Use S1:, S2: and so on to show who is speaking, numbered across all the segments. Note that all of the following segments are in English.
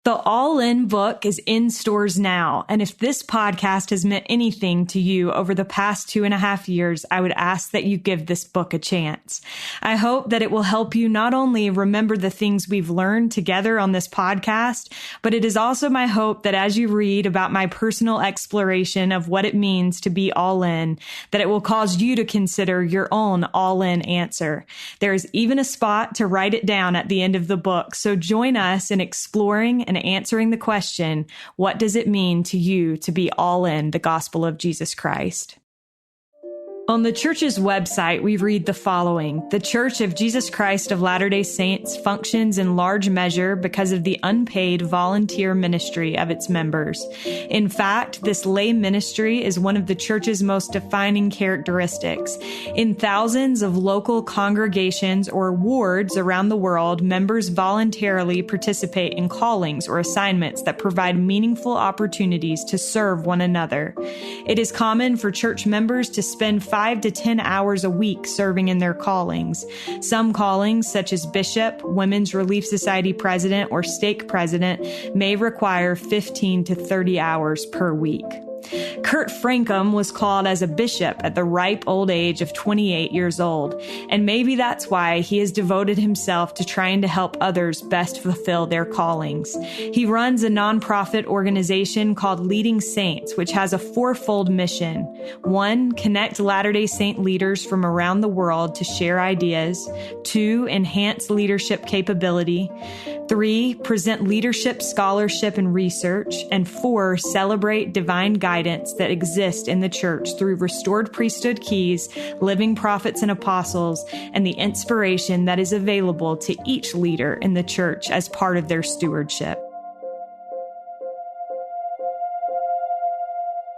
S1: The All In book is in stores now, and if this podcast has meant anything to you over the past 2.5 years, I would ask that you give this book a chance. I hope that it will help you not only remember the things we've learned together on this podcast, but it is also my hope that as you read about my personal exploration of what it means to be all in, that it will cause you to consider your own all-in answer. There is even a spot to write it down at the end of the book, so join us in exploring and answering the question, what does it mean to you to be all in the gospel of Jesus Christ? On the church's website, we read the following. The Church of Jesus Christ of Latter-day Saints functions in large measure because of the unpaid volunteer ministry of its members. In fact, this lay ministry is one of the church's most defining characteristics. In thousands of local congregations or wards around the world, members voluntarily participate in callings or assignments that provide meaningful opportunities to serve one another. It is common for church members to spend 5 to 10 hours a week serving in their callings. Some callings, such as bishop, Women's Relief Society president, or stake president, may require 15 to 30 hours per week. Kurt Francom was called as a bishop at the ripe old age of 28 years old, and maybe that's why he has devoted himself to trying to help others best fulfill their callings. He runs a nonprofit organization called Leading Saints, which has a fourfold mission. 1, connect Latter-day Saint leaders from around the world to share ideas. 2, enhance leadership capability. 3, present leadership, scholarship, and research. And 4, celebrate divine guidance that exists in the church through restored priesthood keys, living prophets and apostles, and the inspiration that is available to each leader in the church as part of their stewardship.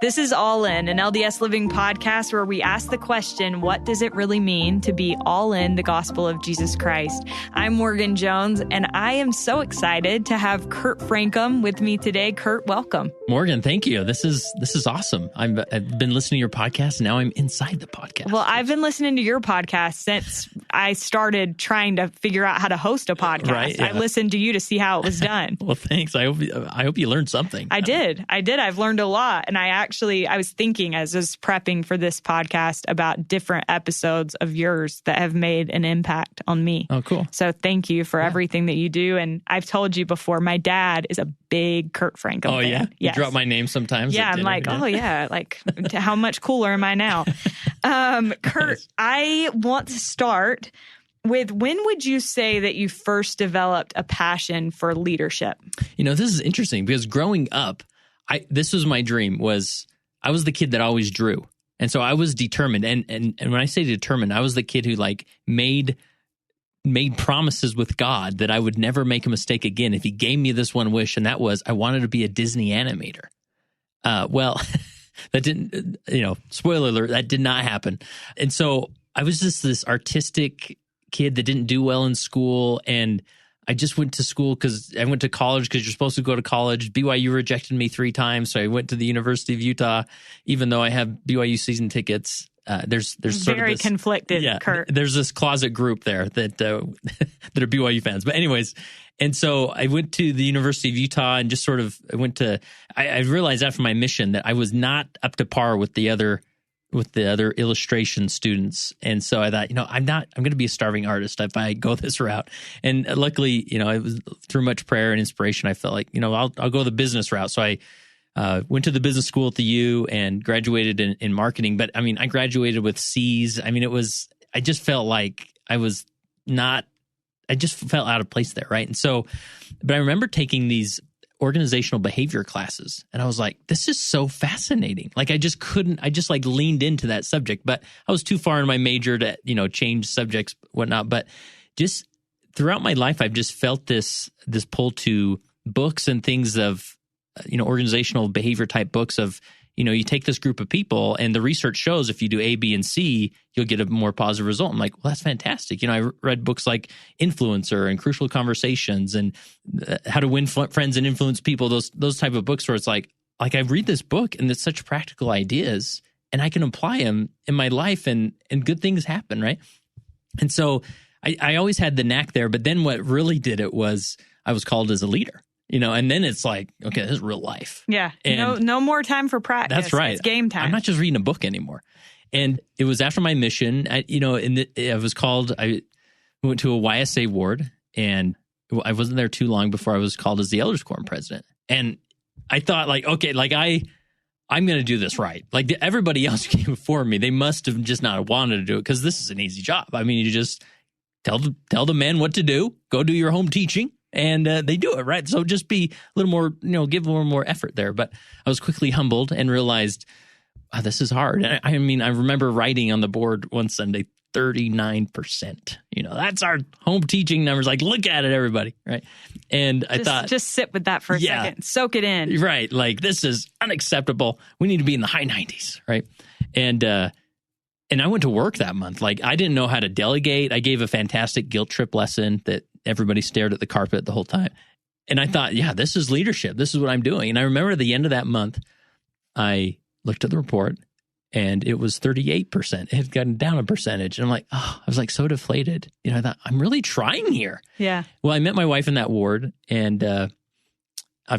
S1: This is All In, an LDS Living podcast where we ask the question, what does it really mean to be all in the gospel of Jesus Christ? I'm Morgan Jones, and I am so excited to have Kurt Francom with me today. Kurt, welcome.
S2: Morgan, thank you. This is awesome. I've been listening to your podcast, and now I'm inside the podcast.
S1: Well, I've been listening to your podcast since I started trying to figure out how to host a podcast.
S2: Right, yeah.
S1: I listened to you to see how it was done.
S2: Well, thanks. I hope you learned something.
S1: I did. I've learned a lot, and I was thinking as I was prepping for this podcast about different episodes of yours that have made an impact on me.
S2: Oh, cool.
S1: So thank you for everything that you do. And I've told you before, my dad is a big Kurt Francom fan.
S2: Oh, yeah? You
S1: Yes.
S2: drop my name sometimes.
S1: Yeah, I'm like, oh, yeah, like how much cooler am I now? Kurt, nice. I want to start with, when would you say that you first developed a passion for leadership?
S2: You know, this is interesting because growing up, this was my dream. I was the kid that always drew. And so I was determined. And when I say determined, I was the kid who made promises with God that I would never make a mistake again if he gave me this one wish. And that was, I wanted to be a Disney animator. Well, that didn't, spoiler alert, that did not happen. And so I was just this artistic kid that didn't do well in school. And I just went to school because I went to college because you're supposed to go to college. BYU rejected me 3 times, so I went to the University of Utah, even though I have BYU season tickets. There's sort
S1: very
S2: of this,
S1: conflicted,
S2: yeah,
S1: Kurt.
S2: There's this closet group there that that are BYU fans. But anyways, and so I went to the University of Utah and just sort of I realized after my mission that I was not up to par with the other illustration students. And so I thought, I'm going to be a starving artist if I go this route. And luckily, it was through much prayer and inspiration, I felt like, I'll go the business route. So I went to the business school at the U and graduated in marketing. But I mean, I graduated with C's. I mean, I just felt like I just felt out of place there. Right. And so, but I remember taking these organizational behavior classes. And I was like, this is so fascinating. Like, I just leaned into that subject, but I was too far in my major to, change subjects, whatnot. But just throughout my life, I've just felt this pull to books and things of, organizational behavior type books of, you take this group of people and the research shows if you do A, B, and C, you'll get a more positive result. I'm like, well, that's fantastic. I read books like Influencer and Crucial Conversations and How to Win Friends and Influence People, those type of books where it's like I read this book and it's such practical ideas and I can apply them in my life and good things happen, right? And so I always had the knack there. But then what really did it was I was called as a leader. and then it's like, okay, this is real life.
S1: Yeah.
S2: And
S1: no more time for practice.
S2: That's right.
S1: It's game time.
S2: I'm not just reading a book anymore. And it was after my mission, I went to a YSA ward, and I wasn't there too long before I was called as the Elders Quorum president. And I thought, like, okay, like I'm going to do this right. Like everybody else who came before me, they must have just not wanted to do it, because this is an easy job. I mean, you just tell the men what to do, go do your home teaching, and they do it, right? So just be a little more, give a little more effort there. But I was quickly humbled and realized, oh, this is hard. And I mean, I remember writing on the board one Sunday, 39%. That's our home teaching numbers. Like, look at it, everybody, right? And I thought,
S1: just sit with that for a second, soak it in,
S2: right? Like, this is unacceptable. We need to be in the high 90s, right? And I went to work that month. Like, I didn't know how to delegate. I gave a fantastic guilt trip lesson that everybody stared at the carpet the whole time. And I thought, yeah, this is leadership. This is what I'm doing. And I remember at the end of that month, I looked at the report, and it was 38%. It had gotten down a percentage. And I'm like, I was like so deflated. I thought, I'm really trying here.
S1: Yeah. Well,
S2: I met my wife in that ward, and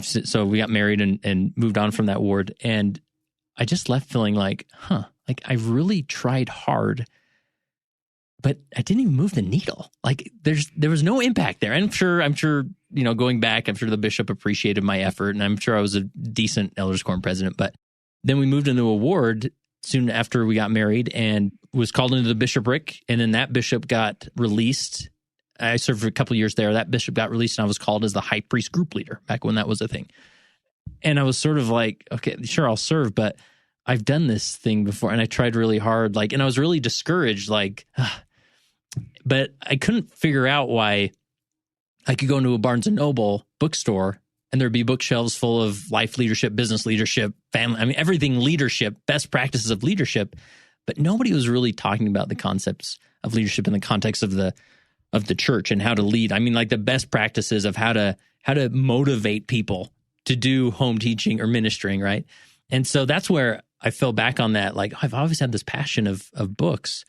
S2: so we got married and moved on from that ward. And I just left feeling like, like I really tried hard, but I didn't even move the needle. Like there was no impact there. And I'm sure, going back, I'm sure the bishop appreciated my effort, and I'm sure I was a decent Elders Quorum president. But then we moved into a ward soon after we got married, and was called into the bishopric. And then that bishop got released. I served for a couple of years there. That bishop got released, and I was called as the high priest group leader back when that was a thing. And I was sort of like, okay, sure, I'll serve, but I've done this thing before, and I tried really hard. And I was really discouraged, but I couldn't figure out why I could go into a Barnes & Noble bookstore, and there'd be bookshelves full of life leadership, business leadership, family, everything leadership, best practices of leadership. But nobody was really talking about the concepts of leadership in the context of the church and how to lead. Like the best practices of how to motivate people to do home teaching or ministering, right? And so that's where I fell back on that. Like, I've always had this passion of books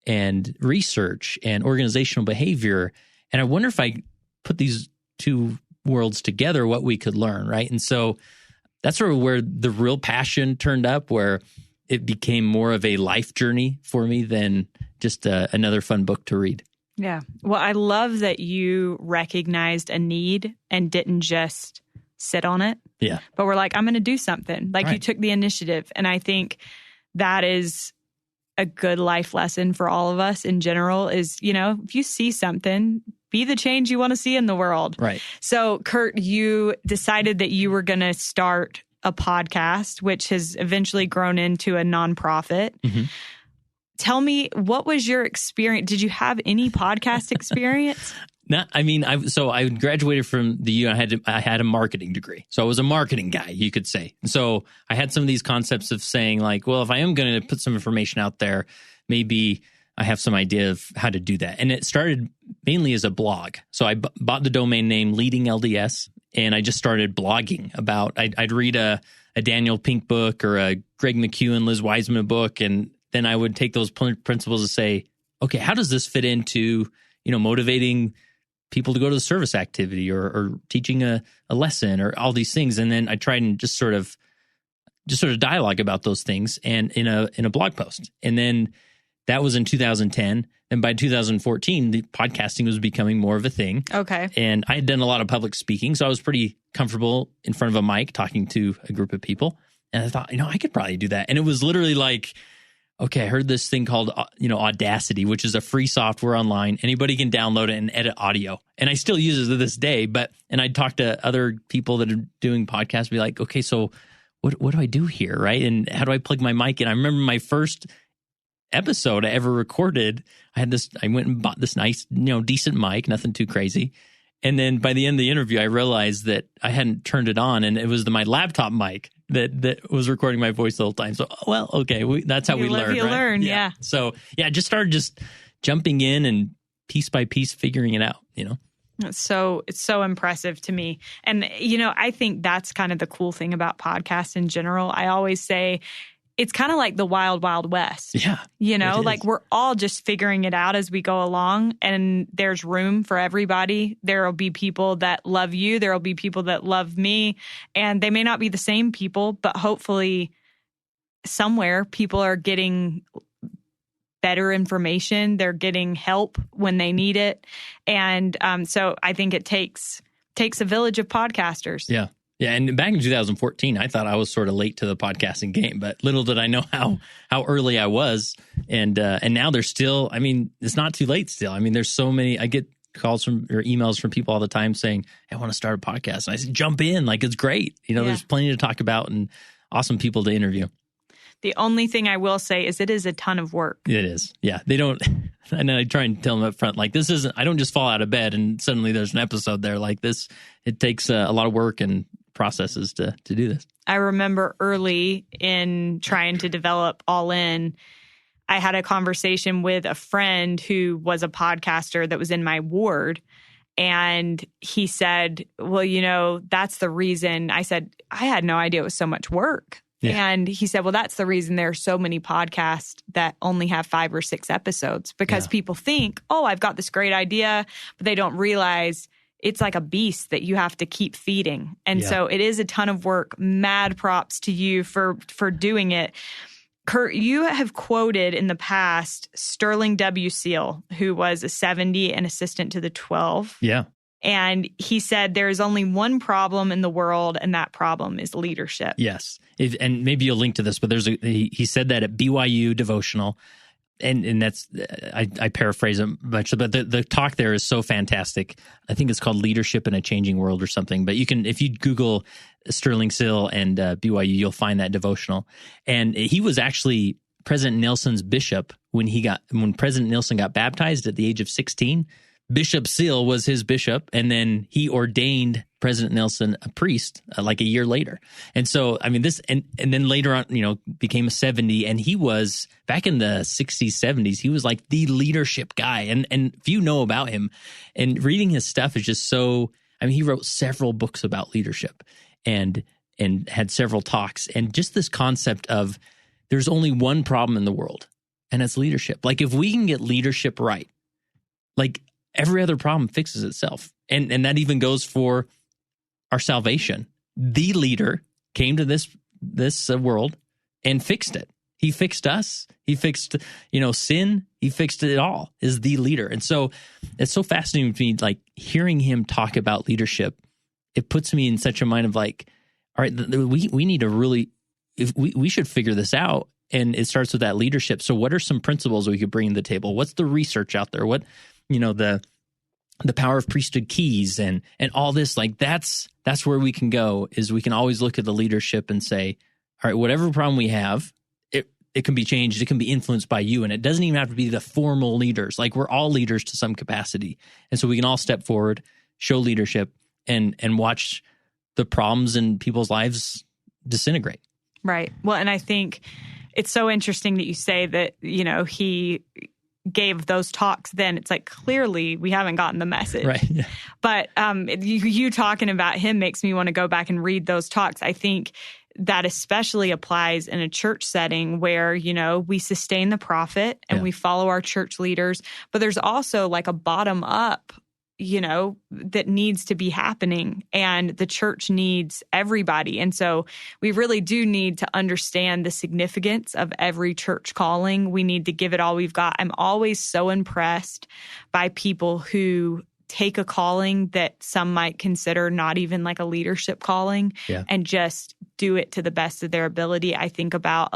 S2: and research and organizational behavior. And I wonder if I put these two worlds together, what we could learn, right? And so that's sort of where the real passion turned up, where it became more of a life journey for me than just another fun book to read.
S1: Yeah. Well, I love that you recognized a need and didn't just sit on it.
S2: Yeah.
S1: But we're like, I'm going to do something. Like, right. You took the initiative. And I think that is a good life lesson for all of us in general is, if you see something, be the change you want to see in the world.
S2: Right.
S1: So, Kurt, you decided that you were going to start a podcast, which has eventually grown into a nonprofit. Mm-hmm. Tell me, what was your experience? Did you have any podcast experience?
S2: I graduated from the U. I had a marketing degree. So I was a marketing guy, you could say. So I had some of these concepts of saying, like, well, if I am going to put some information out there, maybe I have some idea of how to do that. And it started mainly as a blog. So I bought the domain name Leading LDS, and I just started blogging about, I'd read a Daniel Pink book or a Greg McEwen, Liz Wiseman book, and then I would take those principles and say, okay, how does this fit into, motivating people to go to the service activity or teaching a lesson or all these things? And then I tried and just sort of dialogue about those things and in a blog post. And then that was in 2010. And by 2014, the podcasting was becoming more of a thing.
S1: Okay.
S2: And I had done a lot of public speaking, so I was pretty comfortable in front of a mic talking to a group of people. And I thought, I could probably do that. And it was literally like, okay, I heard this thing called, Audacity, which is a free software online. Anybody can download it and edit audio. And I still use it to this day. And I'd talk to other people that are doing podcasts, be like, okay, so what do I do here, right? And how do I plug my mic in? I remember my first episode I ever recorded, I went and bought this nice, decent mic, nothing too crazy. And then by the end of the interview, I realized that I hadn't turned it on, and it was my laptop mic that was recording my voice the whole time. So, well, okay, that's how we learn.
S1: You
S2: right?
S1: learn, yeah.
S2: So, yeah, just started jumping in and piece by piece figuring it out,
S1: It's so impressive to me. And, I think that's kind of the cool thing about podcasts in general. I always say, it's kind of like the wild, wild west.
S2: Yeah.
S1: Like we're all just figuring it out as we go along, and there's room for everybody. There will be people that love you. There will be people that love me, and they may not be the same people, but hopefully somewhere people are getting better information. They're getting help when they need it. And so I think it takes a village of podcasters.
S2: Yeah. Yeah. And back in 2014, I thought I was sort of late to the podcasting game, but little did I know how early I was. And now there's still, I mean, it's not too late still. I mean, there's so many, I get calls from or emails from people all the time saying, I want to start a podcast. And I said, jump in. Like, it's great. There's plenty to talk about and awesome people to interview.
S1: The only thing I will say is it is a ton of work.
S2: It is. Yeah. They don't, and I try and tell them up front, like, this isn't, I don't just fall out of bed and suddenly there's an episode there like this. It takes a lot of work and processes to do this.
S1: I remember early in trying to develop All In, I had a conversation with a friend who was a podcaster that was in my ward. And he said, well, that's the reason. I said, I had no idea it was so much work. Yeah. And he said, well, that's the reason there are so many podcasts that only have 5 or 6 episodes, because people think, oh, I've got this great idea, but they don't realize it's like a beast that you have to keep feeding. And so it is a ton of work. Mad props to you for doing it. Kurt, you have quoted in the past Sterling W. Seal, who was a 70 and assistant to the 12.
S2: Yeah.
S1: And he said there is only one problem in the world, and that problem is leadership.
S2: Yes. And maybe you'll link to this, but he said that at BYU devotional. And that's, I paraphrase it much, but the talk there is so fantastic. I think it's called Leadership in a Changing World or something. But if you Google Sterling Seal and BYU, you'll find that devotional. And he was actually President Nelson's bishop when President Nelson got baptized at the age of 16. Bishop Seal was his bishop, and then he ordained President Nelson a priest like a year later. And so, I mean, this, and then later on, became a 70, and he was, back in the 60s, 70s, he was like the leadership guy. And if you know about him, and reading his stuff is just so, I mean, he wrote several books about leadership and had several talks, and just this concept of there's only one problem in the world, and it's leadership. Like, if we can get leadership right, like, every other problem fixes itself. And that even goes for our salvation. The leader came to this world and fixed it. He fixed us. He fixed, sin. He fixed it all, is the leader. And so it's so fascinating to me, like, hearing him talk about leadership. It puts me in such a mind of like, all right, we need to really, we should figure this out. And it starts with that leadership. So what are some principles we could bring to the table? What's the research out there? What, the power of priesthood keys and all this, like, that's where we can go, is we can always look at the leadership and say, all right, whatever problem we have, it can be changed. It can be influenced by you. And it doesn't even have to be the formal leaders. Like, we're all leaders to some capacity. And so we can all step forward, show leadership, and watch the problems in people's lives disintegrate.
S1: Right. Well, and I think it's so interesting that you say that, he gave those talks then. It's like, clearly we haven't gotten the message.
S2: Right. Yeah.
S1: But you talking about him makes me want to go back and read those talks. I think that especially applies in a church setting where, we sustain the prophet and we follow our church leaders, but there's also like a bottom up, that needs to be happening, and the church needs everybody. And so we really do need to understand the significance of every church calling. We need to give it all we've got. I'm always so impressed by people who take a calling that some might consider not even like a leadership calling and just do it to the best of their ability. I think about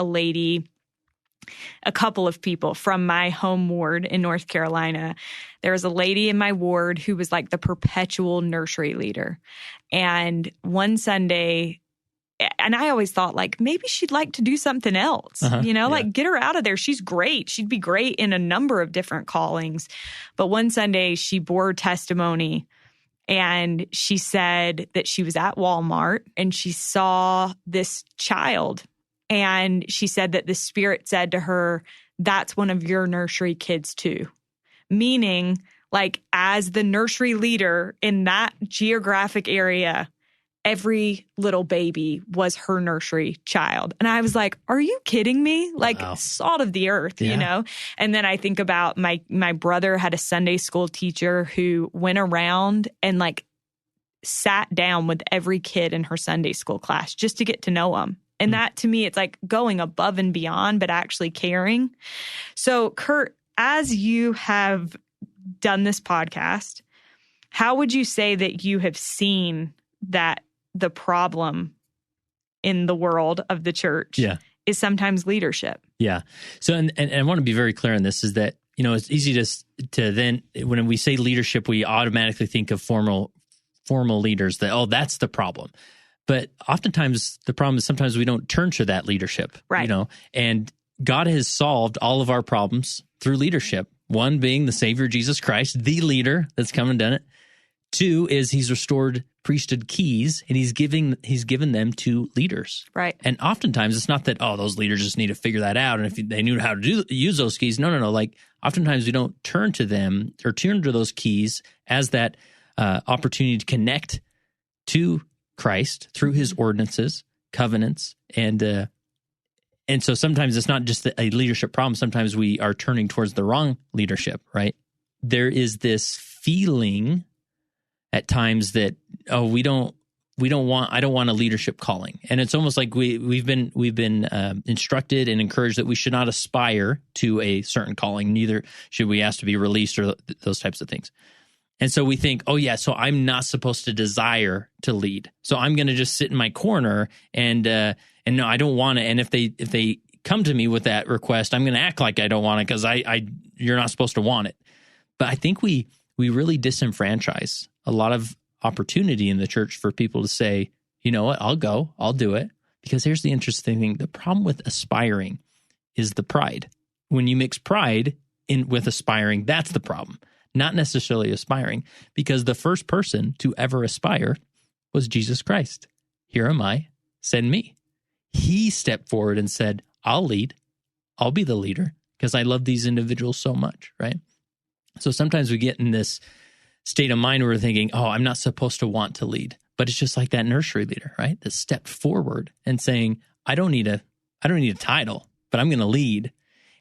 S1: a couple of people from my home ward in North Carolina. There was a lady in my ward who was like the perpetual nursery leader. And one Sunday, and I always thought, like, maybe she'd like to do something else, like, get her out of there. She's great. She'd be great in a number of different callings. But one Sunday she bore testimony, and she said that she was at Walmart and she saw this child. And she said that the Spirit said to her, that's one of your nursery kids too. Meaning, like, as the nursery leader in that geographic area, every little baby was her nursery child. And I was like, are you kidding me? Like,
S2: Wow.
S1: salt of the earth, you know? And then I think about my brother had a Sunday school teacher who went around and like sat down with every kid in her Sunday school class just to get to know them. And that to me, it's like going above and beyond, but actually caring. So Kurt, as you have done this podcast, how would you say that you have seen that the problem in the world of the church is sometimes leadership? Yeah.
S2: So, and I want to be very clear on this, is that, you know, it's easy to then, when we say leadership, we automatically think of formal leaders, that, oh, that's the problem. But oftentimes the problem is sometimes we don't turn to that leadership,
S1: right?
S2: You know, and God has solved all of our problems through leadership. One being the Savior, Jesus Christ, the leader that's come and done it. Two is he's restored priesthood keys, and he's given them to leaders.
S1: Right.
S2: And oftentimes it's not that, oh, those leaders just need to figure that out. And if they knew how to use those keys, no. Like oftentimes we don't turn to them or turn to those keys as that opportunity to connect to Christ through his ordinances, covenants, and so sometimes it's not just a leadership problem. Sometimes we are turning towards the wrong leadership, right? There is this feeling at times that, oh, I don't want a leadership calling. And it's almost like we've been instructed and encouraged that we should not aspire to a certain calling, neither should we ask to be released or those types of things. And so we think, oh yeah, so I'm not supposed to desire to lead. So I'm going to just sit in my corner and no, I don't want it. And if they come to me with that request, I'm going to act like I don't want it because you're not supposed to want it. But I think we really disenfranchise a lot of opportunity in the church for people to say, you know what, I'll go, I'll do it. Because here's the interesting thing. The problem with aspiring is the pride. When you mix pride with aspiring, that's the problem. Not necessarily aspiring, because the first person to ever aspire was Jesus Christ. Here am I, send me. He stepped forward and said, I'll lead, I'll be the leader, because I love these individuals so much, right? So sometimes we get in this state of mind where we're thinking, oh, I'm not supposed to want to lead. But it's just like that nursery leader, right? That stepped forward and saying, I don't need a title, but I'm going to lead.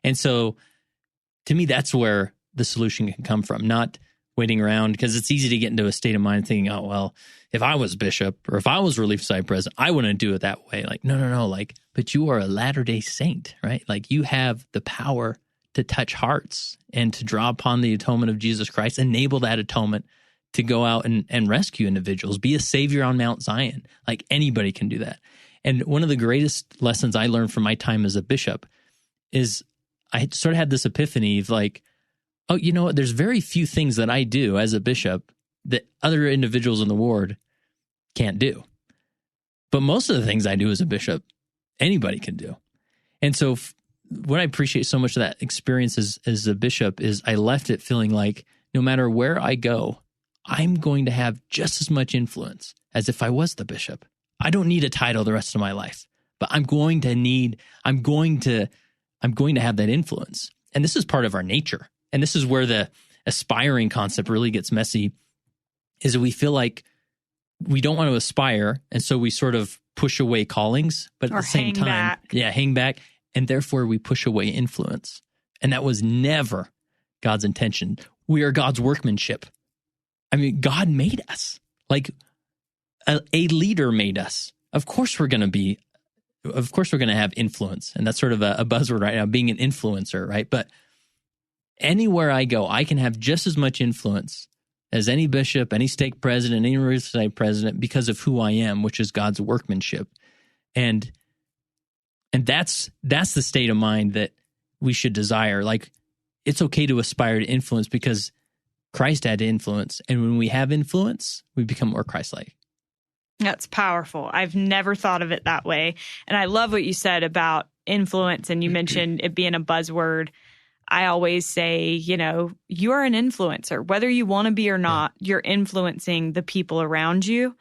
S2: And so to me, that's where the solution can come from, not waiting around, because it's easy to get into a state of mind thinking, oh, well, if I was bishop or if I was relief society president, I wouldn't do it that way. Like, no, like, but you are a Latter-day Saint, right? Like you have the power to touch hearts and to draw upon the atonement of Jesus Christ, enable that atonement to go out and rescue individuals, be a savior on Mount Zion. Like anybody can do that. And one of the greatest lessons I learned from my time as a bishop is I sort of had this epiphany of like, oh, you know what? There's very few things that I do as a bishop that other individuals in the ward can't do. But most of the things I do as a bishop, anybody can do. And so what I appreciate so much of that experience as a bishop is I left it feeling like no matter where I go, I'm going to have just as much influence as if I was the bishop. I don't need a title the rest of my life, but I'm going to have that influence. And this is part of our nature. And this is where the aspiring concept really gets messy, is that we feel like we don't want to aspire. And so we sort of push away callings, but at the same time, hang back. And therefore we push away influence. And that was never God's intention. We are God's workmanship. I mean, God made us. Like a leader made us. Of course we're going to have influence. And that's sort of a buzzword right now, being an influencer, right? But anywhere I go, I can have just as much influence as any bishop, any stake president, any relief society president because of who I am, which is God's workmanship. And that's the state of mind that we should desire. Like, it's okay to aspire to influence because Christ had influence. And when we have influence, we become more Christ-like.
S1: That's powerful. I've never thought of it that way. And I love what you said about influence, and you mentioned it being a buzzword. I always say, you know, you are an influencer. Whether you want to be or not, you're influencing the people around you.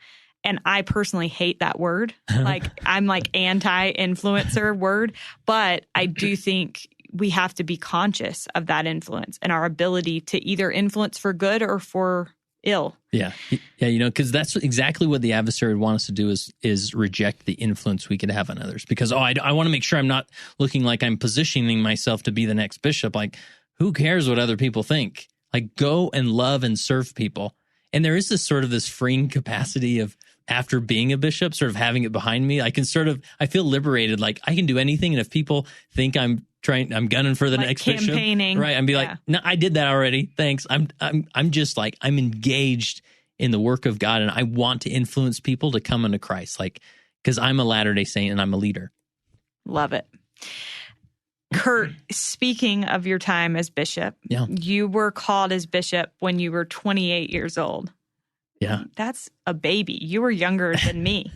S1: And I personally hate that word. Like, I'm like anti-influencer word. But I do think we have to be conscious of that influence and our ability to either influence for good or for ill.
S2: Yeah. Yeah, because that's exactly what the adversary would want us to do is reject the influence we could have on others. Because, I want to make sure I'm not looking like I'm positioning myself to be the next bishop. Like, who cares what other people think? Like, go and love and serve people. And there is this freeing capacity of, after being a bishop, sort of having it behind me, I feel liberated. Like, I can do anything. And if people think I'm gunning for the next
S1: campaigning.
S2: bishop, right? I'd be like, no, I did that already. Thanks. I'm just like, I'm engaged in the work of God, and I want to influence people to come into Christ. Like, because I'm a Latter-day Saint and I'm a leader.
S1: Love it. Kurt, speaking of your time as bishop, you were called as bishop when you were 28 years old.
S2: Yeah.
S1: That's a baby. You were younger than me.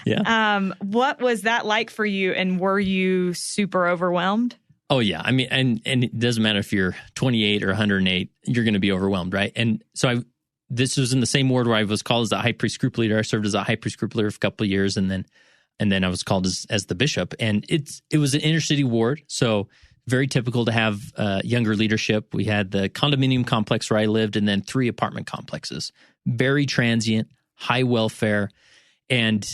S2: Yeah.
S1: What was that like for you? And were you super overwhelmed?
S2: Oh, yeah. I mean, and it doesn't matter if you're 28 or 108, you're going to be overwhelmed, right? And so this was in the same ward where I was called as the high priest group leader. I served as a high priest group leader for a couple of years, and then I was called as the bishop. And it was an inner city ward, so very typical to have younger leadership. We had the condominium complex where I lived, and then 3 apartment complexes. Very transient, high welfare. And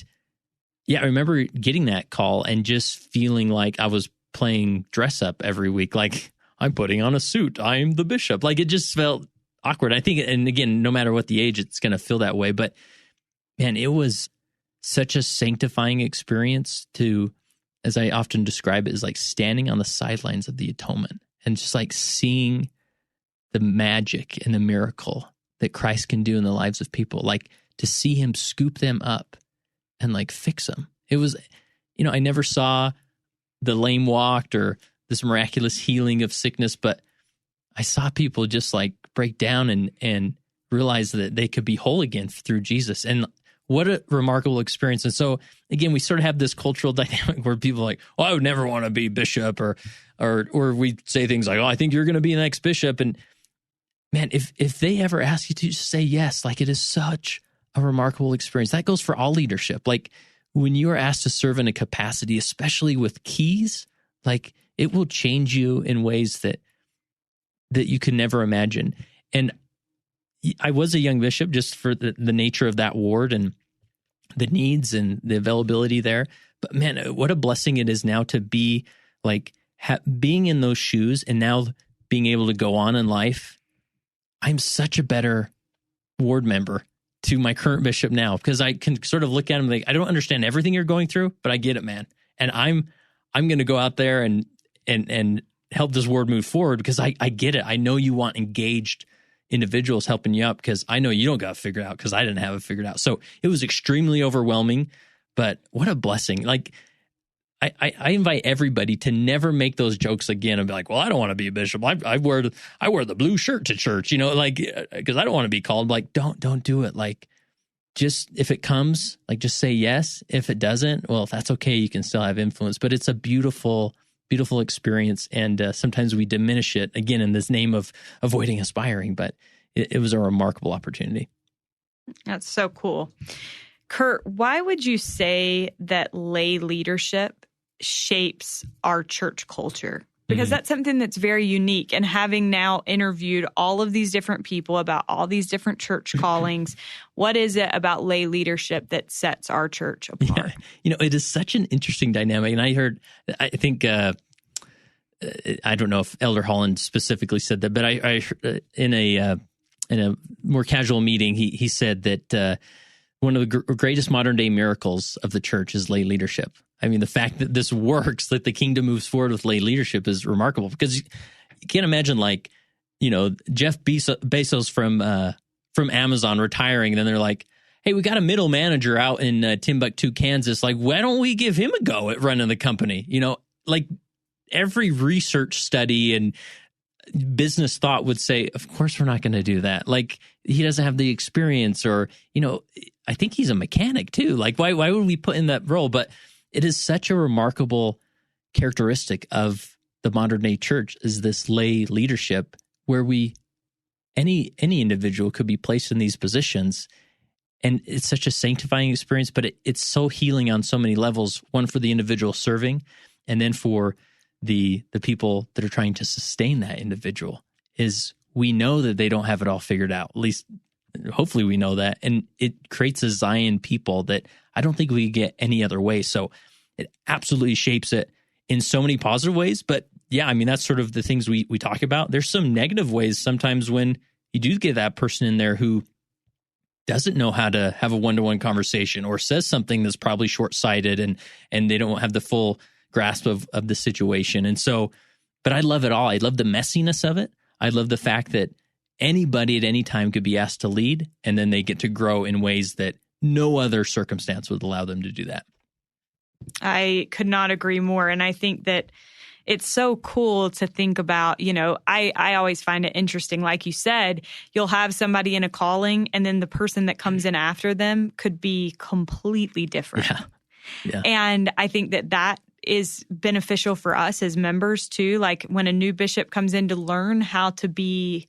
S2: yeah, I remember getting that call and just feeling like I was playing dress up every week. Like, I'm putting on a suit. I'm the bishop. Like, it just felt awkward. I think, and again, no matter what the age, it's going to feel that way. But man, it was such a sanctifying experience to, as I often describe it, is like standing on the sidelines of the Atonement and just like seeing the magic and the miracle that Christ can do in the lives of people. Like, to see him scoop them up and like fix them. It was, I never saw the lame walked or this miraculous healing of sickness, but I saw people just like break down and realize that they could be whole again through Jesus. And what a remarkable experience. And so again, we sort of have this cultural dynamic where people are like, I would never want to be bishop, or we say things like, I think you're going to be the next bishop. And man, if they ever ask you to, just say yes. Like, it is such a remarkable experience. That goes for all leadership. Like, when you are asked to serve in a capacity, especially with keys, like, it will change you in ways that you could never imagine. And I was a young bishop just for the nature of that ward and the needs and the availability there. But man, what a blessing it is now to be like being in those shoes and now being able to go on in life. I'm such a better ward member to my current bishop now, because I can sort of look at him like, I don't understand everything you're going through, but I get it, man. And I'm going to go out there and help this ward move forward, because I get it. I know you want engaged individuals helping you out, because I know you don't got it figured out, because I didn't have it figured out. So it was extremely overwhelming, but what a blessing. Like, I invite everybody to never make those jokes again and be like, well, I don't want to be a bishop. I wear the blue shirt to church, like, because I don't want to be called. Like, don't do it. Like, just if it comes, like, just say yes. If it doesn't, well, if that's okay, you can still have influence. But it's a beautiful, beautiful experience. And sometimes we diminish it, again, in this name of avoiding aspiring. But it was a remarkable opportunity.
S1: That's so cool. Kurt, why would you say that lay leadership shapes our church culture? Because that's something that's very unique. And having now interviewed all of these different people about all these different church callings, what is it about lay leadership that sets our church apart?
S2: Yeah. It is such an interesting dynamic. And I think, I don't know if Elder Holland specifically said that, but I in a more casual meeting, he said that one of the greatest modern day miracles of the church is lay leadership. I mean, the fact that this works, that the kingdom moves forward with lay leadership, is remarkable, because you can't imagine, like, Jeff Bezos from Amazon retiring, and then they're like, hey, we got a middle manager out in Timbuktu, Kansas. Like, why don't we give him a go at running the company? Like, every research study and business thought would say, of course we're not going to do that. Like, he doesn't have the experience, or, I think he's a mechanic too. Like, why would we put in that role? But it is such a remarkable characteristic of the modern day church, is this lay leadership, where any individual could be placed in these positions. And it's such a sanctifying experience, but it's so healing on so many levels. One, for the individual serving, and then for the people that are trying to sustain that individual, is we know that they don't have it all figured out. At least Hopefully we know that. And it creates a Zion people that I don't think we get any other way. So it absolutely shapes it in so many positive ways. But yeah, I mean, that's sort of the things we talk about. There's some negative ways sometimes when you do get that person in there who doesn't know how to have a one-to-one conversation or says something that's probably short-sighted and they don't have the full grasp of the situation. And so, but I love it all. I love the messiness of it. I love the fact that anybody at any time could be asked to lead, and then they get to grow in ways that no other circumstance would allow them to do that.
S1: I could not agree more. And I think that it's so cool to think about, I always find it interesting. Like you said, you'll have somebody in a calling, and then the person that comes in after them could be completely different.
S2: Yeah.
S1: And I think that is beneficial for us as members too. Like when a new bishop comes in to learn how to be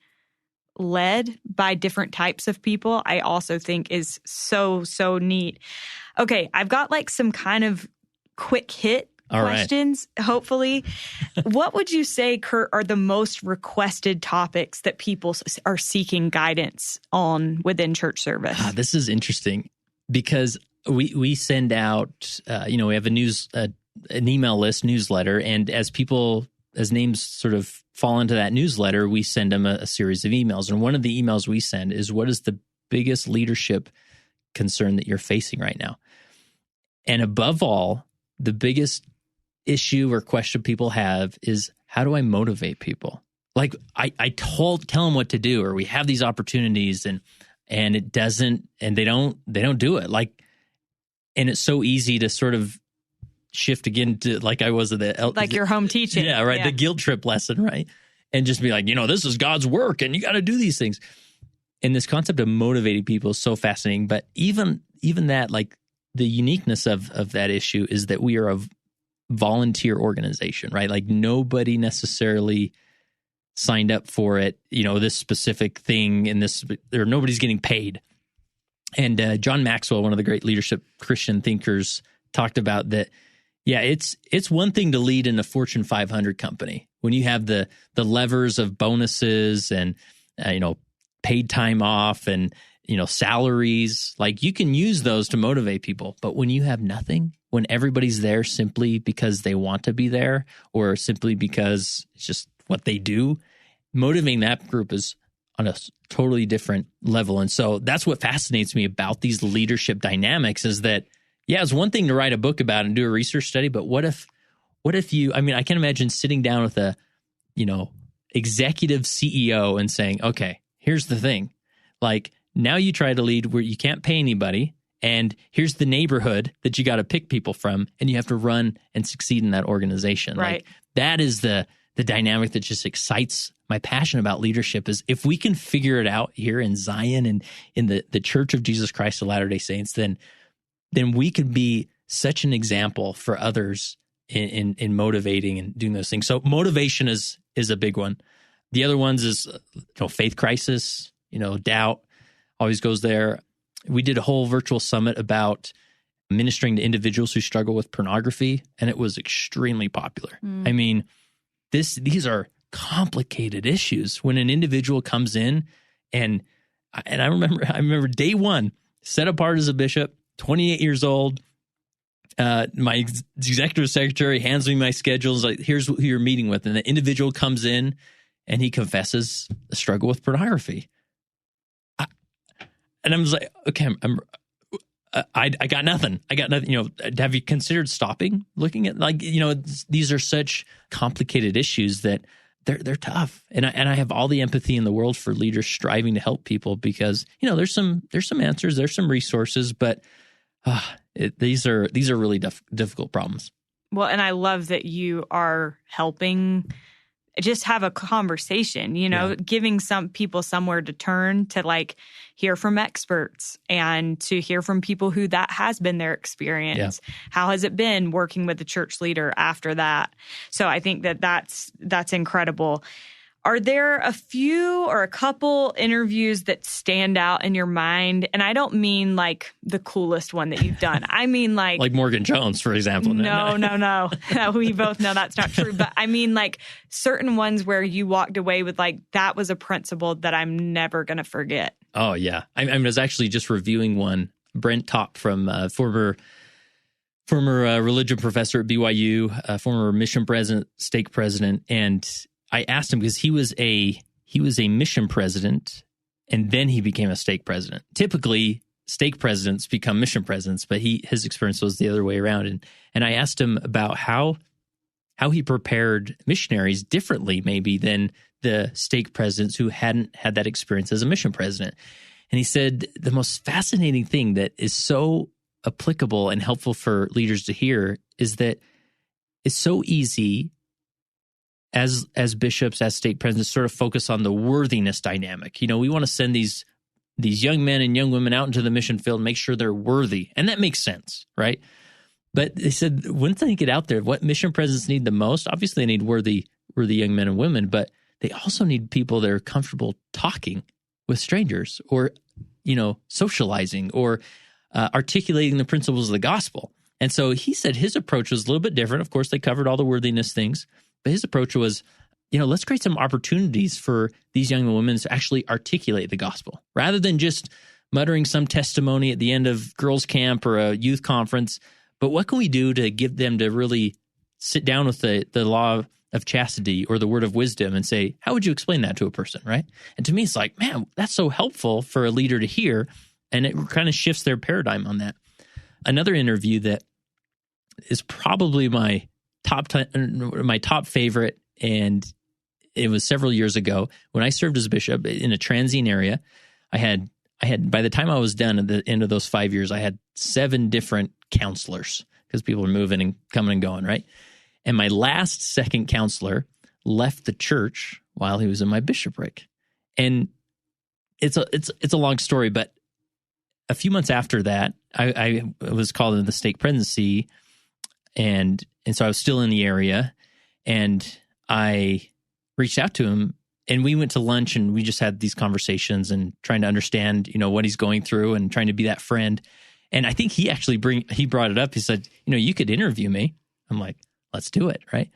S1: led by different types of people, I also think is so, so neat. Okay, I've got like some kind of quick hit questions, hopefully. What would you say, Kurt, are the most requested topics that people are seeking guidance on within church service?
S2: This is interesting because we send out, we have an email list newsletter, and as names sort of fall into that newsletter, we send them a series of emails. And one of the emails we send is, what is the biggest leadership concern that you're facing right now? And above all, the biggest issue or question people have is, how do I motivate people? Like I tell them what to do, or we have these opportunities and it doesn't, and they don't do it. Like, and it's so easy to sort of shift again to like I was at
S1: your home teaching.
S2: Yeah, right. Yeah. The guilt trip lesson, right? And just be like, this is God's work and you got to do these things. And this concept of motivating people is so fascinating. But even that, like the uniqueness of that issue is that we are a volunteer organization, right? Like nobody necessarily signed up for it, this specific thing or nobody's getting paid. And John Maxwell, one of the great leadership Christian thinkers, talked about that. Yeah, it's one thing to lead in a Fortune 500 company when you have the levers of bonuses and paid time off and salaries. Like you can use those to motivate people, but when you have nothing, when everybody's there simply because they want to be there or simply because it's just what they do, motivating that group is on a totally different level. And so that's what fascinates me about these leadership dynamics is that, yeah, it's one thing to write a book about and do a research study, but what if I can imagine sitting down with a, executive CEO and saying, okay, here's the thing. Like now you try to lead where you can't pay anybody, and here's the neighborhood that you got to pick people from, and you have to run and succeed in that organization.
S1: Right.
S2: Like that is the dynamic that just excites my passion about leadership is if we can figure it out here in Zion and in the Church of Jesus Christ of Latter-day Saints, then we could be such an example for others in motivating and doing those things. So motivation is a big one. The other ones is faith crisis, doubt always goes there. We did a whole virtual summit about ministering to individuals who struggle with pornography, and it was extremely popular. I mean, these are complicated issues. When an individual comes in, and I remember day one, set apart as a bishop, 28 years old. My executive secretary hands me my schedules. Like, here's who you're meeting with, and the individual comes in, and he confesses a struggle with pornography. And I'm just like, okay, I got nothing. Have you considered stopping looking at these are such complicated issues that they're tough. And I have all the empathy in the world for leaders striving to help people because, there's some answers, there's some resources, but these are really difficult problems.
S1: Well, and I love that you are helping just have a conversation, giving some people somewhere to turn to hear from experts and to hear from people who that has been their experience. Yeah. How has it been working with the church leader after that? So I think that's incredible. Are there a few or a couple interviews that stand out in your mind? And I don't mean like the coolest one that you've done. I mean like
S2: Morgan Jones, for example.
S1: No. We both know that's not true. But I mean like certain ones where you walked away with like, that was a principle that I'm never going to forget.
S2: Oh, yeah. I was actually just reviewing one. Brent Topp from former religion professor at BYU, former mission president, stake president, and I asked him because he was a mission president, and then he became a stake president. Typically, stake presidents become mission presidents, but his experience was the other way around. And I asked him about how he prepared missionaries differently, maybe than the stake presidents who hadn't had that experience as a mission president. And he said the most fascinating thing that is so applicable and helpful for leaders to hear is that it's so easy as bishops, as stake presidents, sort of focus on the worthiness dynamic. We want to send these young men and young women out into the mission field and make sure they're worthy. And that makes sense, right? But they said, once they get out there, what mission presidents need the most, obviously they need worthy young men and women, but they also need people that are comfortable talking with strangers or, socializing or articulating the principles of the gospel. And so he said his approach was a little bit different. Of course, they covered all the worthiness things, but his approach was, let's create some opportunities for these young women to actually articulate the gospel rather than just muttering some testimony at the end of girls' camp or a youth conference. But what can we do to give them to really sit down with the law of chastity or the word of wisdom and say, how would you explain that to a person, right? And to me, it's like, man, that's so helpful for a leader to hear, and it kind of shifts their paradigm on that. Another interview that is probably my top favorite, and it was several years ago when I served as bishop in a transient area. I had by the time I was done at the end of those 5 years, I had 7 different counselors because people are moving and coming and going, right? And my second counselor left the church while he was in my bishopric. And it's a long story, but a few months after that, I was called into the stake presidency, and so I was still in the area, and I reached out to him, and we went to lunch, and we just had these conversations and trying to understand, what he's going through and trying to be that friend. And I think he actually brought it up. He said, you could interview me. I'm like, let's do it, right?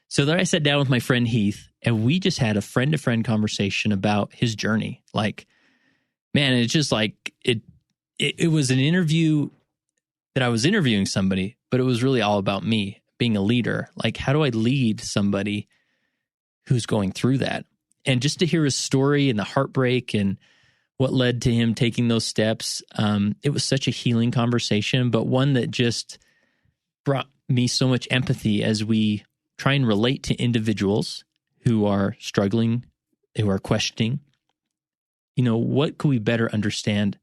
S2: So then I sat down with my friend Heath, and we just had a friend-to-friend conversation about his journey. Like, man, it's just like it was an interview that I was interviewing somebody, but it was really all about me being a leader. Like, how do I lead somebody who's going through that? And just to hear his story and the heartbreak and what led to him taking those steps, it was such a healing conversation, but one that just brought me so much empathy as we try and relate to individuals who are struggling, who are questioning. What could we better understand?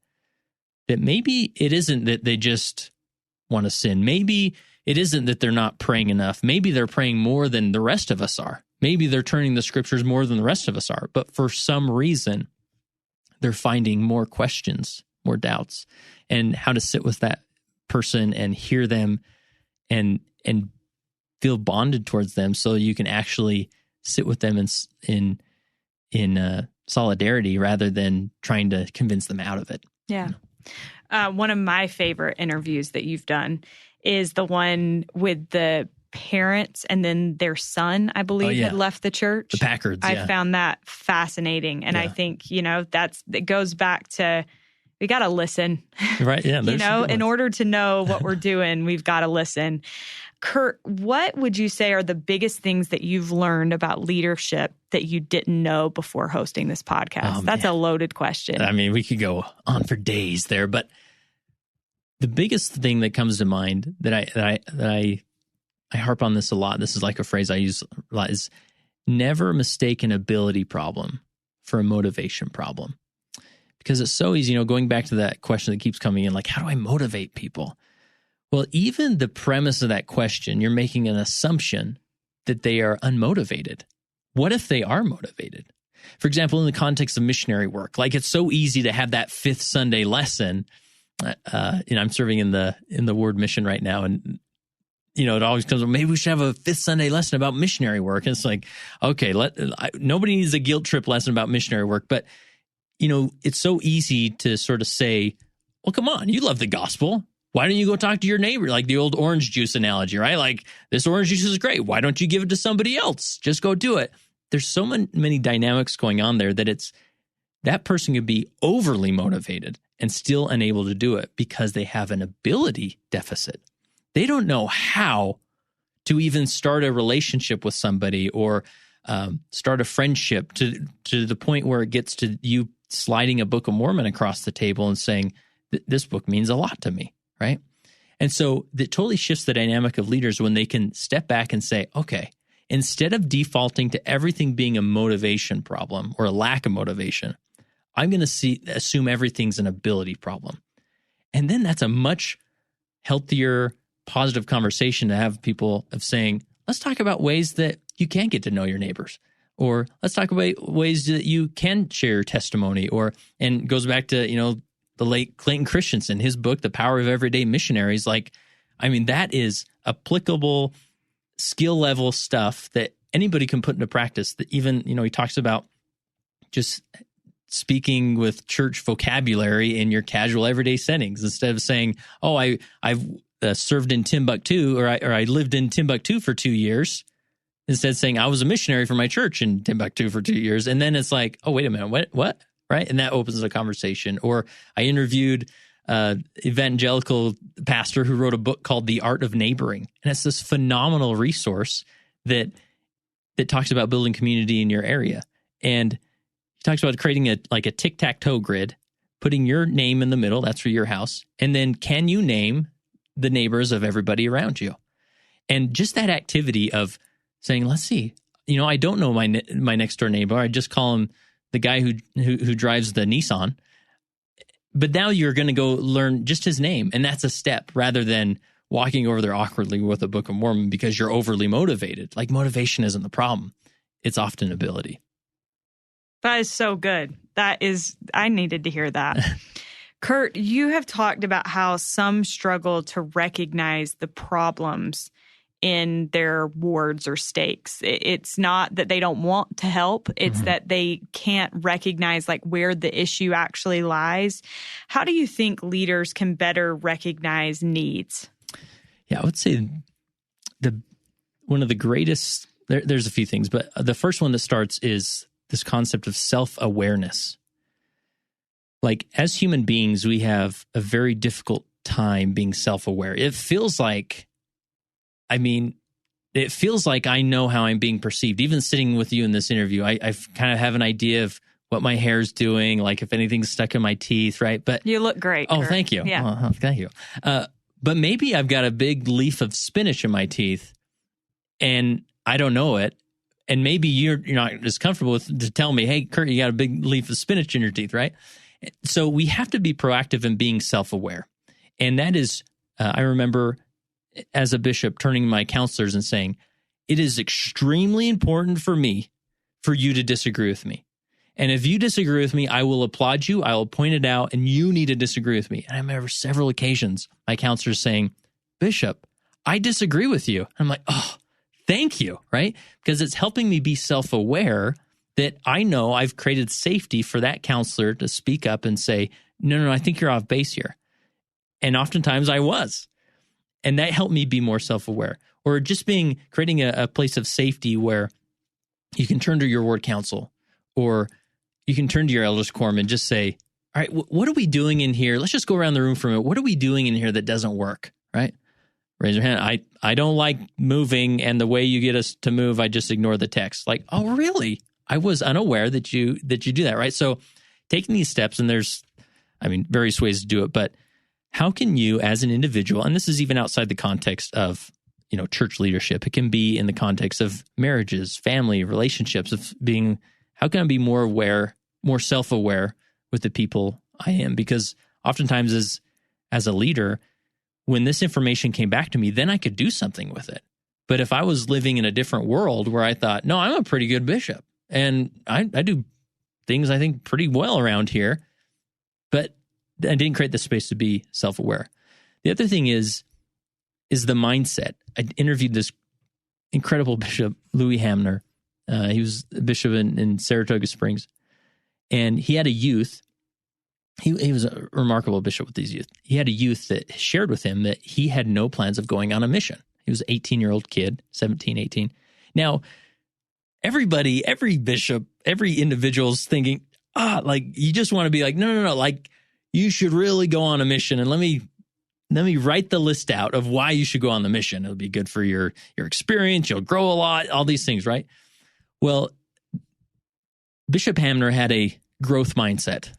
S2: That maybe it isn't that they just want to sin. Maybe it isn't that they're not praying enough. Maybe they're praying more than the rest of us are. Maybe they're turning the scriptures more than the rest of us are. But for some reason, they're finding more questions, more doubts, and how to sit with that person and hear them and feel bonded towards them, so you can actually sit with them in solidarity rather than trying to convince them out of it.
S1: Yeah. One of my favorite interviews that you've done is the one with the parents and then their son, I believe, had left the church.
S2: The Packards.
S1: I found that fascinating. And I think, it goes back to, we got to listen.
S2: Right. Yeah.
S1: In order to know what we're doing, we've got to listen. Kurt, what would you say are the biggest things that you've learned about leadership that you didn't know before hosting this podcast? That's a loaded question.
S2: I mean, we could go on for days there, but the biggest thing that comes to mind that I harp on this a lot. This is like a phrase I use a lot: is never mistake an ability problem for a motivation problem. Because it's so easy, going back to that question that keeps coming in, like, how do I motivate people? Well, even the premise of that question, you're making an assumption that they are unmotivated. What if they are motivated? For example, in the context of missionary work, like, it's so easy to have that fifth Sunday lesson. I'm serving in the ward mission right now, and it always comes, maybe we should have a fifth Sunday lesson about missionary work. And it's like, okay, nobody needs a guilt trip lesson about missionary work. But, it's so easy to sort of say, well, come on, you love the gospel. Why don't you go talk to your neighbor? Like the old orange juice analogy, right? Like, this orange juice is great. Why don't you give it to somebody else? Just go do it. There's so many dynamics going on there that that person could be overly motivated and still unable to do it because they have an ability deficit. They don't know how to even start a relationship with somebody or start a friendship to the point where it gets to you sliding a Book of Mormon across the table and saying, this book means a lot to me, right? And so that totally shifts the dynamic of leaders when they can step back and say, okay, instead of defaulting to everything being a motivation problem or a lack of motivation, I'm going to assume everything's an ability problem. And then that's a much healthier, positive conversation to have people of saying, let's talk about ways that you can get to know your neighbors, or let's talk about ways that you can share your testimony, and goes back to, the late Clayton Christensen, his book, The Power of Everyday Missionaries. That is applicable skill level stuff that anybody can put into practice. That even, he talks about just speaking with church vocabulary in your casual everyday settings instead of saying, oh, I've served in Timbuktu or I lived in Timbuktu for 2 years, instead of saying I was a missionary for my church in Timbuktu for 2 years. And then it's like, oh, wait a minute, what? Right? And that opens a conversation. Or I interviewed evangelical pastor who wrote a book called The Art of Neighboring. And it's this phenomenal resource that talks about building community in your area. And he talks about creating a tic-tac-toe grid, putting your name in the middle, that's for your house. And then can you name the neighbors of everybody around you? And just that activity of saying, let's see, I don't know my next door neighbor. I just call him the guy who drives the Nissan. But now you're going to go learn just his name. And that's a step rather than walking over there awkwardly with a Book of Mormon because you're overly motivated. Like, motivation isn't the problem. It's often ability.
S1: That is so good. I needed to hear that. Kurt, you have talked about how some struggle to recognize the problems in their wards or stakes. It's not that they don't want to help. It's that they can't recognize where the issue actually lies. How do you think leaders can better recognize needs?
S2: Yeah, I would say one of the greatest, there's a few things, but the first one that starts is this concept of self-awareness. As human beings, we have a very difficult time being self-aware. It feels like I know how I'm being perceived. Even sitting with you in this interview, I kind of have an idea of what my hair's doing, if anything's stuck in my teeth, right? But
S1: you look great.
S2: Oh,
S1: Kurt.
S2: Thank you.
S1: Yeah.
S2: Oh, thank you. But maybe I've got a big leaf of spinach in my teeth, and I don't know it. And maybe you're not as comfortable to tell me, hey, Kurt, you got a big leaf of spinach in your teeth, right? So we have to be proactive in being self-aware. And that is, I remember as a bishop turning to my counselors and saying, it is extremely important for me for you to disagree with me. And if you disagree with me, I will applaud you, I will point it out, and you need to disagree with me. And I remember several occasions, my counselors saying, Bishop, I disagree with you. I'm like, oh, thank you, right? Because it's helping me be self-aware that I know I've created safety for that counselor to speak up and say, no, I think you're off base here. And oftentimes I was. And that helped me be more self-aware. Or just creating a place of safety where you can turn to your ward council, or you can turn to your elders quorum and just say, all right, what are we doing in here? Let's just go around the room for a minute. What are we doing in here that doesn't work, right? Raise your hand. I don't like moving, and the way you get us to move, I just ignore the text. Oh, really? I was unaware that you do that, right? So taking these steps, and there's, various ways to do it, but how can you as an individual, and this is even outside the context of, church leadership, it can be in the context of marriages, family, relationships, how can I be more aware, more self-aware with the people I am? Because oftentimes as a leader, when this information came back to me, then I could do something with it. But if I was living in a different world where I thought, no, I'm a pretty good bishop, and I do things I think pretty well around here, but I didn't create the space to be self-aware. The other thing is the mindset. I interviewed this incredible bishop, Louis Hamner. He was a bishop in Saratoga Springs, and he had a youth. He was a remarkable bishop with these youth. He had a youth that shared with him that he had no plans of going on a mission. He was an 18-year-old kid, 17, 18. Now, everybody, every bishop, every individual's thinking, like, you just want to be like, no, like, you should really go on a mission, and let me write the list out of why you should go on the mission. It'll be good for your experience. You'll grow a lot, all these things, right? Well, Bishop Hamner had a growth mindset.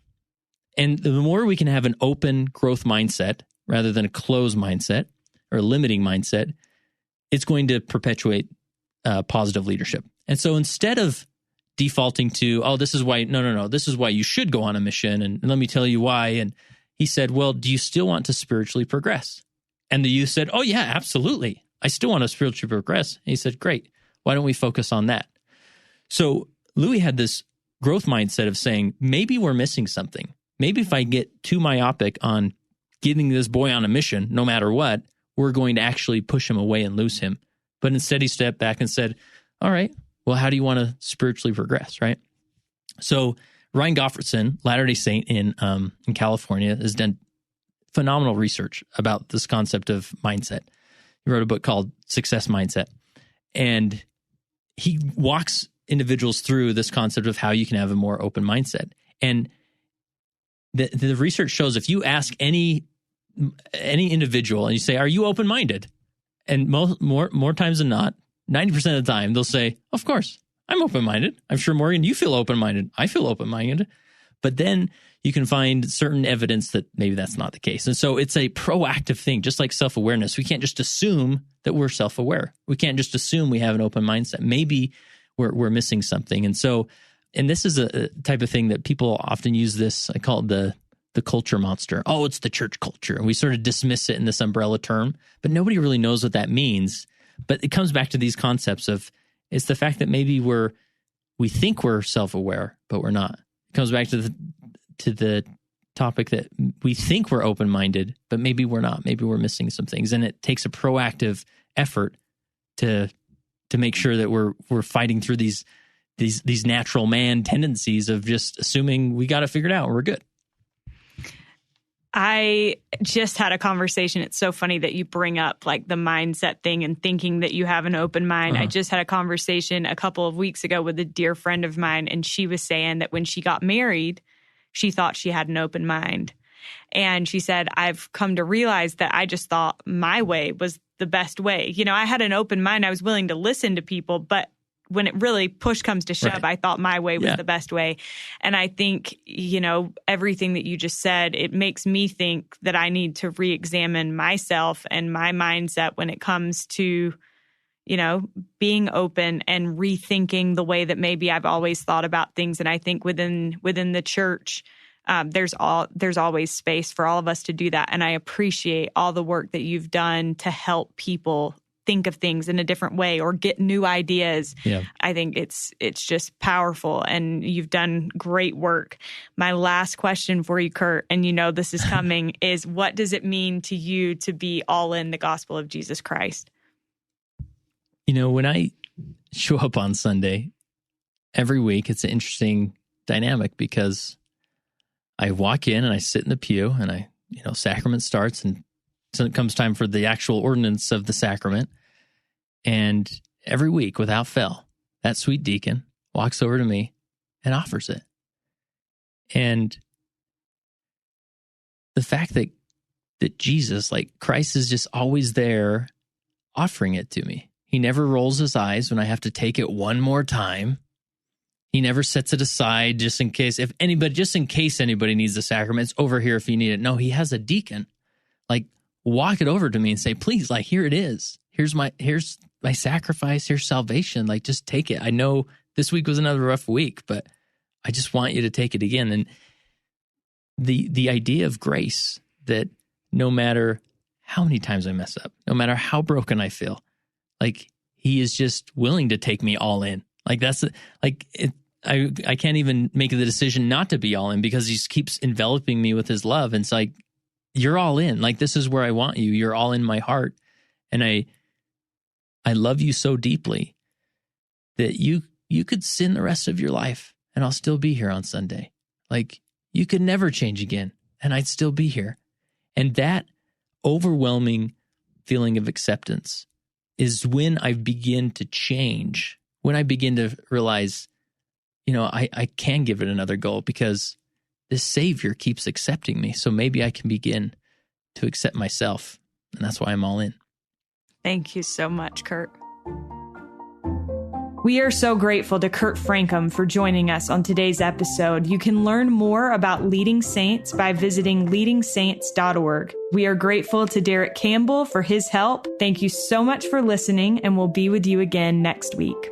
S2: And the more we can have an open growth mindset rather than a closed mindset or a limiting mindset, it's going to perpetuate positive leadership. And so instead of defaulting to, this is why, no, this is why you should go on a mission, and let me tell you why. And he said, well, do you still want to spiritually progress? And the youth said, oh, yeah, absolutely. I still want to spiritually progress. And he said, great. Why don't we focus on that? So Louis had this growth mindset of saying, maybe we're missing something. Maybe if I get too myopic on getting this boy on a mission, no matter what, we're going to actually push him away and lose him. But instead, he stepped back and said, all right, well, how do you want to spiritually progress, right? So Ryan Goffredson, Latter-day Saint in California, has done phenomenal research about this concept of mindset. He wrote a book called Success Mindset. And he walks individuals through this concept of how you can have a more open mindset. And the research shows if you ask any individual and you say, are you open-minded? And more times than not, 90% of the time, they'll say, of course, I'm open-minded. I'm sure, Morgan, you feel open-minded. I feel open-minded. But then you can find certain evidence that maybe that's not the case. And so it's a proactive thing, just like self-awareness. We can't just assume that we're self-aware. We can't just assume we have an open mindset. Maybe we're missing something. And so, and this is a type of thing that people often use this, I call it the culture monster. Oh, it's the church culture. And we sort of dismiss it in this umbrella term, but nobody really knows what that means. But it comes back to these concepts of, it's the fact that maybe we think we're self-aware, but we're not. It comes back to the topic that we think we're open-minded, but maybe we're not. Maybe we're missing some things. And it takes a proactive effort to make sure that we're fighting through these natural man tendencies of just assuming we got it figured out and we're good.
S1: I just had a conversation. It's so funny that you bring up like the mindset thing and thinking that you have an open mind. I just had a conversation a couple of weeks ago with a dear friend of mine, and she was saying that when she got married, she thought she had an open mind. And she said, I've come to realize that I just thought my way was the best way. You know, I had an open mind. I was willing to listen to people, but when it really push comes to shove, I thought my way was the best way. And I think, you know, everything that you just said, it makes me think that I need to re-examine myself and my mindset when it comes to, you know, being open and rethinking the way that maybe I've always thought about things. And I think within the church, there's always space for all of us to do that. And I appreciate all the work that you've done to help people think of things in a different way or get new ideas. Yeah. I think it's just powerful, and you've done great work. My last question for you, Kurt, and you know this is coming, is what does it mean to you to be all in the gospel of Jesus Christ?
S2: You know, when I show up on Sunday every week, it's an interesting dynamic because I walk in and I sit in the pew and sacrament starts, and so it comes time for the actual ordinance of the sacrament. And every week, without fail, that sweet deacon walks over to me and offers it. And the fact that Jesus, like Christ, is just always there offering it to me. He never rolls his eyes when I have to take it one more time. He never sets it aside just in case anybody needs the sacrament. It's over here if you need it. No, he has a deacon walk it over to me and say, please, here it is. Here's my sacrifice. Here's salvation. Just take it. I know this week was another rough week, but I just want you to take it again. And the idea of grace, that no matter how many times I mess up, no matter how broken I feel, he is just willing to take me all in. I can't even make the decision not to be all in because he keeps enveloping me with his love. And it's you're all in. This is where I want you. You're all in my heart. And I love you so deeply that you could sin the rest of your life and I'll still be here on Sunday. Like, you could never change again and I'd still be here. And that overwhelming feeling of acceptance is when I begin to change, when I begin to realize, I can give it another go because this Savior keeps accepting me. So maybe I can begin to accept myself. And that's why I'm all in.
S1: Thank you so much, Kurt. We are so grateful to Kurt Francom for joining us on today's episode. You can learn more about Leading Saints by visiting leadingsaints.org. We are grateful to Derek Campbell for his help. Thank you so much for listening, and we'll be with you again next week.